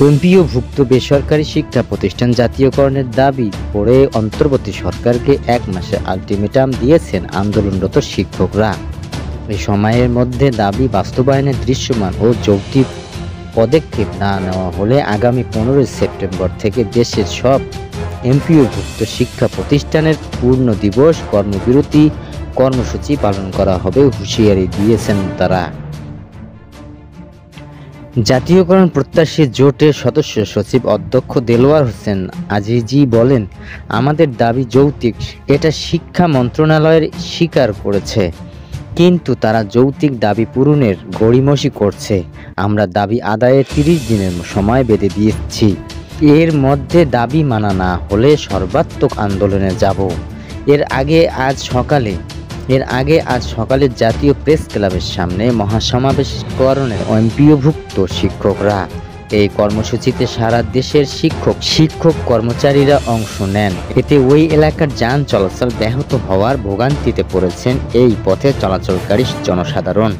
এমপিওভুক্ত বেসরকারি শিক্ষা প্রতিষ্ঠান জাতীয়করণের দাবি করে অন্তর্বর্তী সরকারকে 1 মাসের আলটিমেটাম দিয়েছেন আন্দোলনরত শিক্ষকরা। এই সময়ের মধ্যে দাবি বাস্তবায়নের দৃশ্যমান ও যৌক্তিক পদক্ষেপ না নেওয়া হলে আগামী 15 সেপ্টেম্বর থেকে দেশের সব এমপিওভুক্ত শিক্ষা প্রতিষ্ঠানের পূর্ণ দিবস কর্মবিরতি কর্মসূচি পালন করা হবে হুঁশিয়ারি দিয়েছেন তারা। জাতীয়করণ প্রত্যাশী জোটের সদস্য সচিব অধ্যক্ষ দেলোয়ার হোসেন আজিজি বলেন, আমাদের দাবি যৌক্তিক, এটা শিক্ষা মন্ত্রণালয়ের স্বীকার করেছে, কিন্তু তারা যৌক্তিক দাবি পূরণের গড়িমসি করছে। আমরা দাবি আদায়ের 30 দিনের সময় বেঁধে দিয়েছি। এর মধ্যে দাবি মানা না হলে সর্বাত্মক আন্দোলনে যাব। এর আগে আজ সকালে জাতীয় প্রেস ক্লাবের সামনে মহাসমাবেশ করেন এমপিওভুক্ত শিক্ষকরা। এই কর্মসূচিতে সারা দেশের শিক্ষক কর্মচারীরা অংশ নেন। এতে ওই এলাকার যান চলাচল ব্যাহত হওয়ার ভোগান্তিতে পড়েছেন এই পথে চলাচলকারী জনসাধারণ।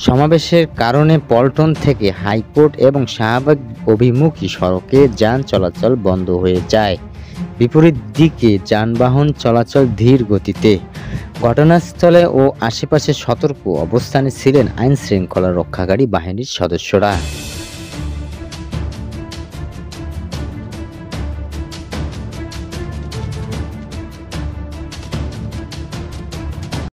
সমাবেশের কারণে পল্টন থেকে হাইকোর্ট এবং শাহবাগ অভিমুখী সড়কে যান চলাচল বন্ধ হয়ে যায়। বিপরীত দিকে যানবাহন চলাচল ধীর গতিতে। ঘটনাস্থলে ও আশেপাশে সতর্ক অবস্থানে ছিলেন আইনশৃঙ্খলা রক্ষাকারী বাহিনীর সদস্যরা।